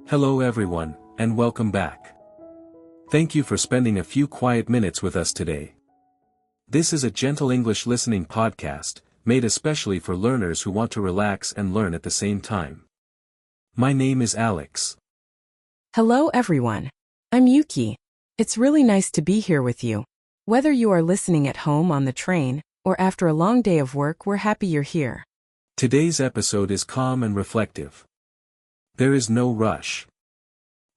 Hello everyone, and welcome back. Thank you for spending a few quiet minutes with us today. This is a gentle English listening podcast, made especially for learners who want to relax and learn at the same time. My name is Alex. Hello everyone. I'm Yuki. It's really nice to be here with you. Whether you are listening at home on the train, or after a long day of work, we're happy you're here. Today's episode is calm and reflective. There is no rush.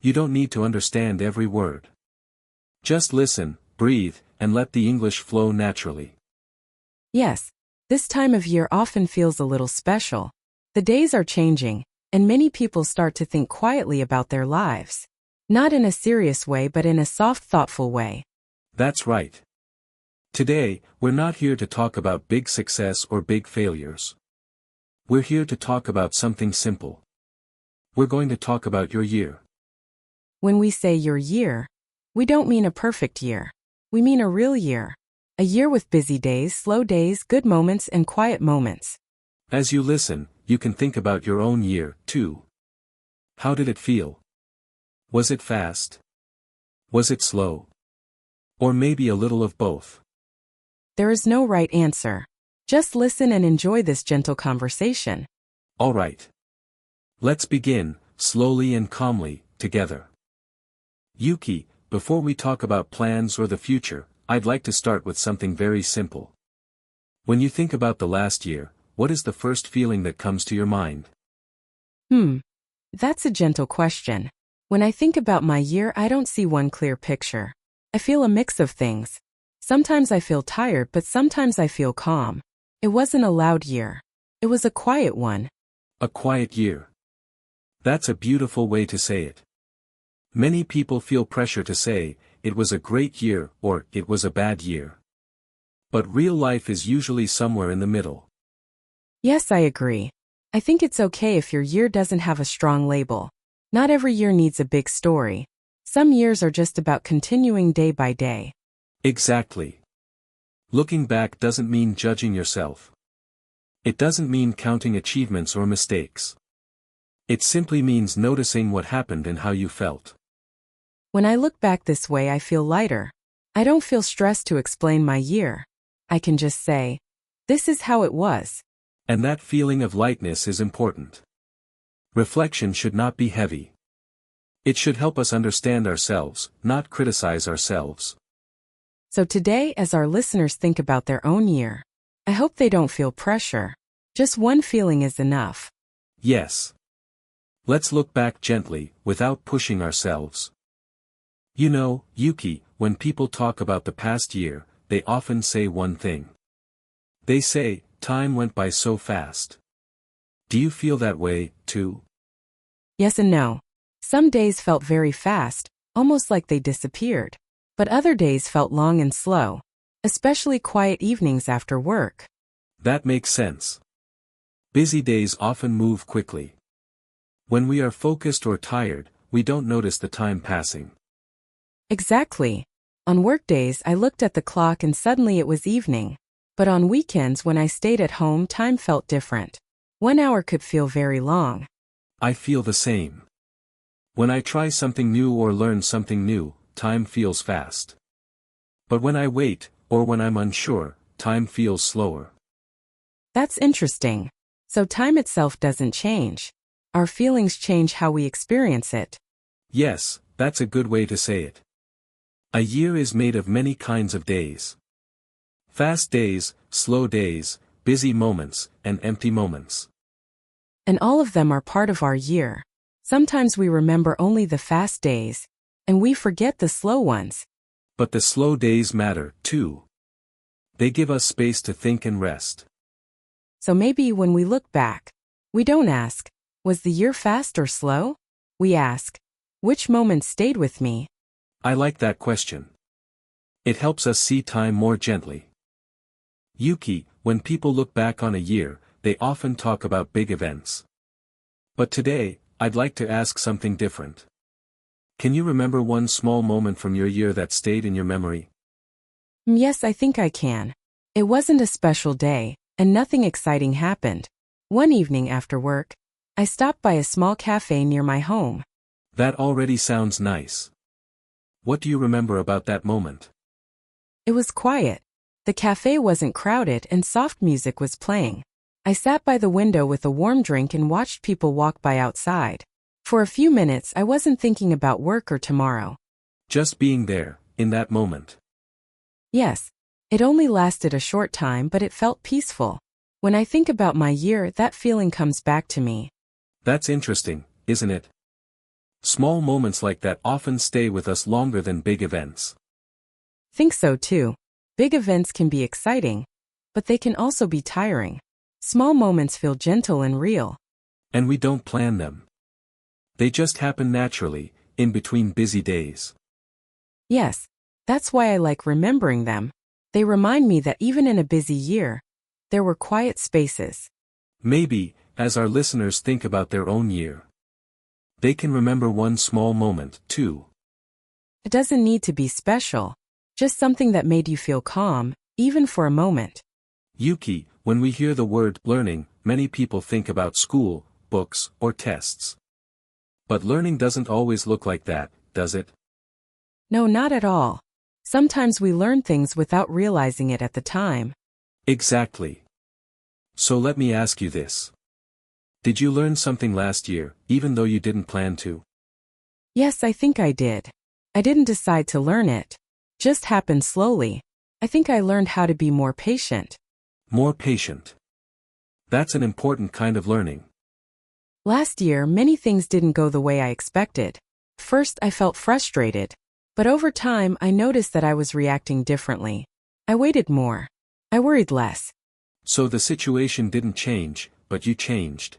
You don't need to understand every word. Just listen, breathe, and let the English flow naturally. Yes, this time of year often feels a little special. The days are changing, and many people start to think quietly about their lives. Not in a serious way but in a soft, thoughtful way. That's right. Today, we're not here to talk about big success or big failures. We're here to talk about something simple. We're going to talk about your year. When we say your year, we don't mean a perfect year. We mean a real year. A year with busy days, slow days, good moments, and quiet moments. As you listen, you can think about your own year, too. How did it feel? Was it fast? Was it slow? Or maybe a little of both? There is no right answer. Just listen and enjoy this gentle conversation. All right. Let's begin, slowly and calmly, together. Yuki, before we talk about plans or the future, I'd like to start with something very simple. When you think about the last year, what is the first feeling that comes to your mind? That's a gentle question. When I think about my year, I don't see one clear picture. I feel a mix of things. Sometimes I feel tired, but sometimes I feel calm. It wasn't a loud year. It was a quiet one. A quiet year. That's a beautiful way to say it. Many people feel pressure to say, it was a great year or it was a bad year. But real life is usually somewhere in the middle. Yes, I agree. I think it's okay if your year doesn't have a strong label. Not every year needs a big story. Some years are just about continuing day by day. Exactly. Looking back doesn't mean judging yourself. It doesn't mean counting achievements or mistakes. It simply means noticing what happened and how you felt. When I look back this way, I feel lighter. I don't feel stressed to explain my year. I can just say, this is how it was. And that feeling of lightness is important. Reflection should not be heavy. It should help us understand ourselves, not criticize ourselves. So today, as our listeners think about their own year, I hope they don't feel pressure. Just one feeling is enough. Yes. Let's look back gently, without pushing ourselves. You know, Yuki, when people talk about the past year, they often say one thing. They say, time went by so fast. Do you feel that way, too? Yes and no. Some days felt very fast, almost like they disappeared. But other days felt long and slow, especially quiet evenings after work. That makes sense. Busy days often move quickly. When we are focused or tired, we don't notice the time passing. Exactly. On work days, I looked at the clock and suddenly it was evening. But on weekends when I stayed at home, time felt different. 1 hour could feel very long. I feel the same. When I try something new or learn something new, time feels fast. But when I wait, or when I'm unsure, time feels slower. That's interesting. So time itself doesn't change. Our feelings change how we experience it. Yes, that's a good way to say it. A year is made of many kinds of days. Fast days, slow days, busy moments, and empty moments. And all of them are part of our year. Sometimes we remember only the fast days, and we forget the slow ones. But the slow days matter, too. They give us space to think and rest. So maybe when we look back, we don't ask, was the year fast or slow? We ask, which moment stayed with me? I like that question. It helps us see time more gently. Yuki, when people look back on a year, they often talk about big events. But today, I'd like to ask something different. Can you remember one small moment from your year that stayed in your memory? Yes, I think I can. It wasn't a special day, and nothing exciting happened. One evening after work, I stopped by a small cafe near my home. That already sounds nice. What do you remember about that moment? It was quiet. The cafe wasn't crowded and soft music was playing. I sat by the window with a warm drink and watched people walk by outside. For a few minutes I wasn't thinking about work or tomorrow. Just being there, in that moment. Yes. It only lasted a short time but it felt peaceful. When I think about my year, that feeling comes back to me. That's interesting, isn't it? Small moments like that often stay with us longer than big events. Think so too. Big events can be exciting, but they can also be tiring. Small moments feel gentle and real. And we don't plan them. They just happen naturally, in between busy days. Yes. That's why I like remembering them. They remind me that even in a busy year, there were quiet spaces. Maybe, as our listeners think about their own year, they can remember one small moment, too. It doesn't need to be special. Just something that made you feel calm, even for a moment. Yuki, when we hear the word learning, many people think about school, books, or tests. But learning doesn't always look like that, does it? No, not at all. Sometimes we learn things without realizing it at the time. Exactly. So let me ask you this. Did you learn something last year, even though you didn't plan to? Yes, I think I did. I didn't decide to learn it. Just happened slowly. I think I learned how to be more patient. More patient. That's an important kind of learning. Last year, many things didn't go the way I expected. First, I felt frustrated. But over time, I noticed that I was reacting differently. I waited more. I worried less. So the situation didn't change, but you changed.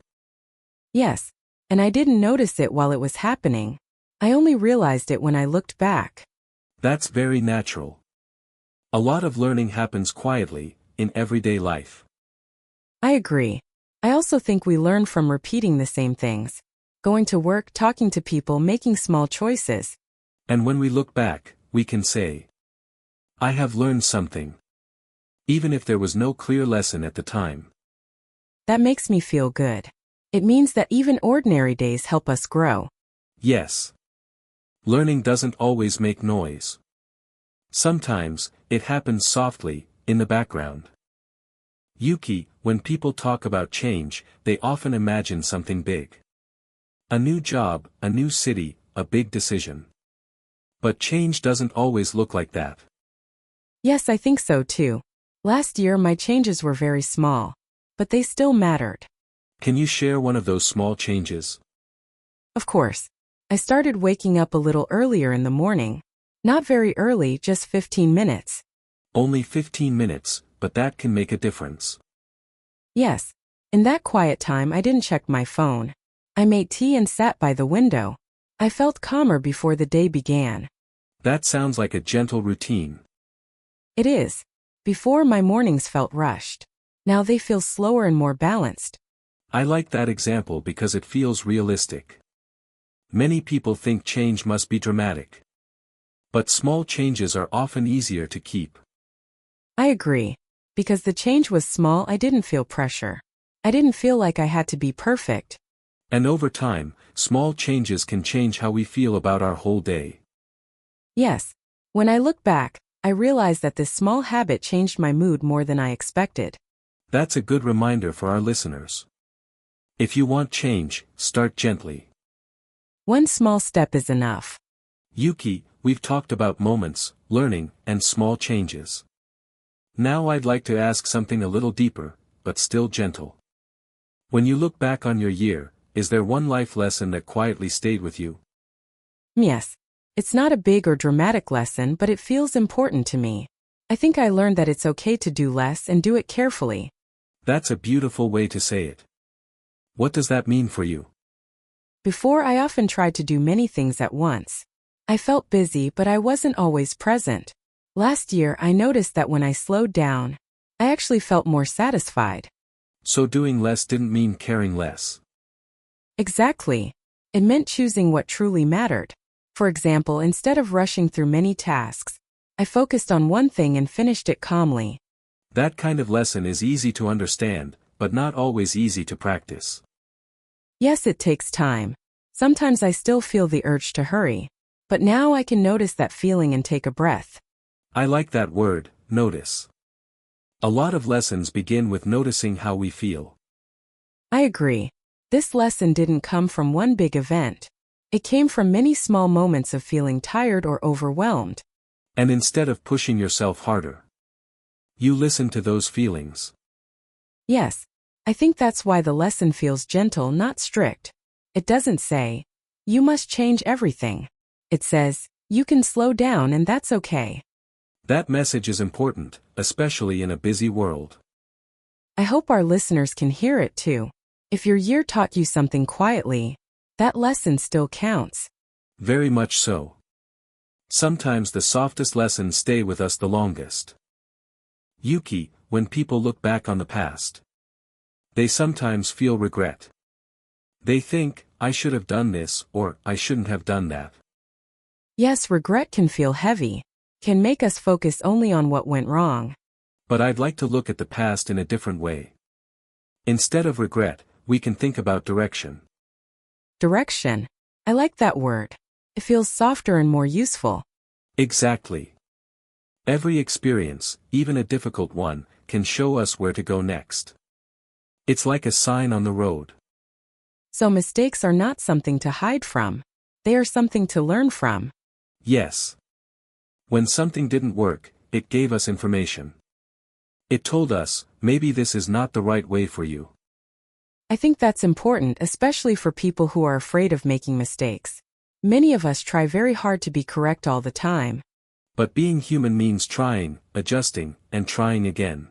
Yes. And I didn't notice it while it was happening. I only realized it when I looked back. That's very natural. A lot of learning happens quietly, in everyday life. I agree. I also think we learn from repeating the same things. Going to work, talking to people, making small choices. And when we look back, we can say, I have learned something. Even if there was no clear lesson at the time. That makes me feel good. It means that even ordinary days help us grow. Yes. Learning doesn't always make noise. Sometimes, it happens softly, in the background. Yuki, when people talk about change, they often imagine something big. A new job, a new city, a big decision. But change doesn't always look like that. Yes, I think so too. Last year my changes were very small. But they still mattered. Can you share one of those small changes? Of course. I started waking up a little earlier in the morning. Not very early, just 15 minutes. Only 15 minutes, but that can make a difference. Yes. In that quiet time I didn't check my phone. I made tea and sat by the window. I felt calmer before the day began. That sounds like a gentle routine. It is. Before my mornings felt rushed. Now they feel slower and more balanced. I like that example because it feels realistic. Many people think change must be dramatic. But small changes are often easier to keep. I agree. Because the change was small, I didn't feel pressure. I didn't feel like I had to be perfect. And over time, small changes can change how we feel about our whole day. Yes. When I look back, I realize that this small habit changed my mood more than I expected. That's a good reminder for our listeners. If you want change, start gently. One small step is enough. Yuki, we've talked about moments, learning, and small changes. Now I'd like to ask something a little deeper, but still gentle. When you look back on your year, is there one life lesson that quietly stayed with you? Yes. It's not a big or dramatic lesson, but it feels important to me. I think I learned that it's okay to do less and do it carefully. That's a beautiful way to say it. What does that mean for you? Before, I often tried to do many things at once. I felt busy, but I wasn't always present. Last year, I noticed that when I slowed down, I actually felt more satisfied. So doing less didn't mean caring less. Exactly. It meant choosing what truly mattered. For example, instead of rushing through many tasks, I focused on one thing and finished it calmly. That kind of lesson is easy to understand, but not always easy to practice. Yes, it takes time. Sometimes I still feel the urge to hurry, but now I can notice that feeling and take a breath. I like that word, notice. A lot of lessons begin with noticing how we feel. I agree. This lesson didn't come from one big event. It came from many small moments of feeling tired or overwhelmed. And instead of pushing yourself harder, you listen to those feelings. Yes, I think that's why the lesson feels gentle, not strict. It doesn't say, you must change everything. It says, you can slow down and that's okay. That message is important, especially in a busy world. I hope our listeners can hear it too. If your year taught you something quietly, that lesson still counts. Very much so. Sometimes the softest lessons stay with us the longest. Yuki, when people look back on the past, they sometimes feel regret. They think, I should have done this, or I shouldn't have done that. Yes, regret can feel heavy, can make us focus only on what went wrong. But I'd like to look at the past in a different way. Instead of regret, we can think about direction. Direction. I like that word. It feels softer and more useful. Exactly. Every experience, even a difficult one, can show us where to go next. It's like a sign on the road. So mistakes are not something to hide from. They are something to learn from. Yes. When something didn't work, it gave us information. It told us, maybe this is not the right way for you. I think that's important, especially for people who are afraid of making mistakes. Many of us try very hard to be correct all the time. But being human means trying, adjusting, and trying again.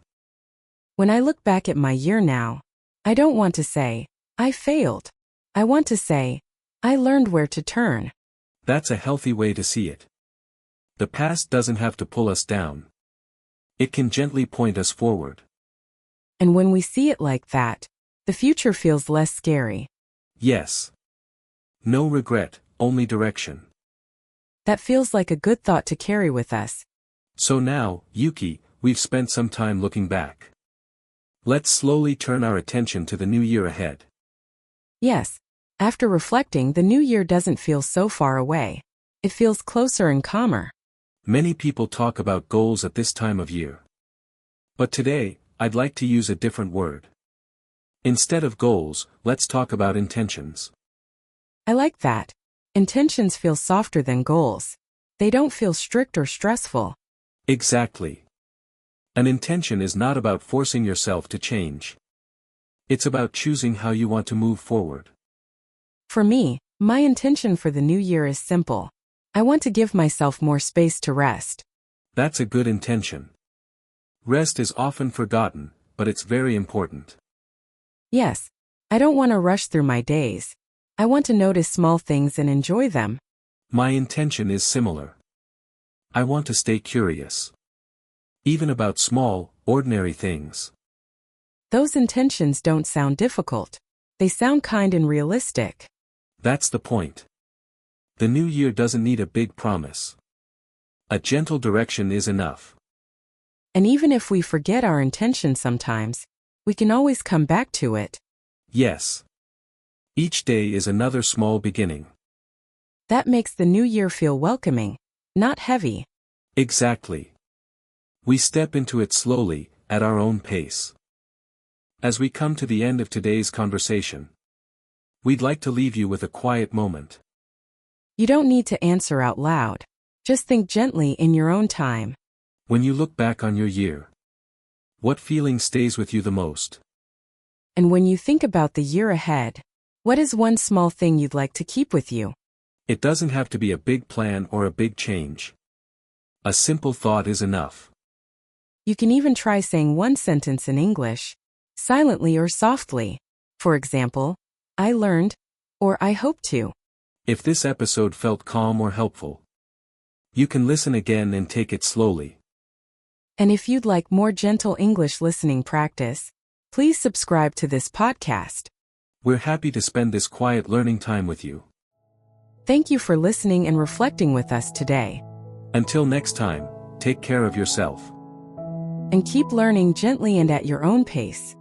When I look back at my year now, I don't want to say, I failed. I want to say, I learned where to turn. That's a healthy way to see it. The past doesn't have to pull us down. It can gently point us forward. And when we see it like that, the future feels less scary. Yes. No regret, only direction. That feels like a good thought to carry with us. So now, Yuki, we've spent some time looking back. Let's slowly turn our attention to the new year ahead. Yes. After reflecting, the new year doesn't feel so far away. It feels closer and calmer. Many people talk about goals at this time of year. But today, I'd like to use a different word. Instead of goals, let's talk about intentions. I like that. Intentions feel softer than goals. They don't feel strict or stressful. Exactly. An intention is not about forcing yourself to change. It's about choosing how you want to move forward. For me, my intention for the new year is simple. I want to give myself more space to rest. That's a good intention. Rest is often forgotten, but it's very important. Yes, I don't want to rush through my days. I want to notice small things and enjoy them. My intention is similar. I want to stay curious. Even about small, ordinary things. Those intentions don't sound difficult. They sound kind and realistic. That's the point. The new year doesn't need a big promise. A gentle direction is enough. And even if we forget our intention sometimes, we can always come back to it. Yes. Each day is another small beginning. That makes the new year feel welcoming, not heavy. Exactly. We step into it slowly, at our own pace. As we come to the end of today's conversation, we'd like to leave you with a quiet moment. You don't need to answer out loud. Just think gently in your own time. When you look back on your year, what feeling stays with you the most? And when you think about the year ahead, what is one small thing you'd like to keep with you? It doesn't have to be a big plan or a big change. A simple thought is enough. You can even try saying one sentence in English, silently or softly. For example, I learned, or I hope to. If this episode felt calm or helpful, you can listen again and take it slowly. And if you'd like more gentle English listening practice, please subscribe to this podcast. We're happy to spend this quiet learning time with you. Thank you for listening and reflecting with us today. Until next time, take care of yourself. And keep learning gently and at your own pace.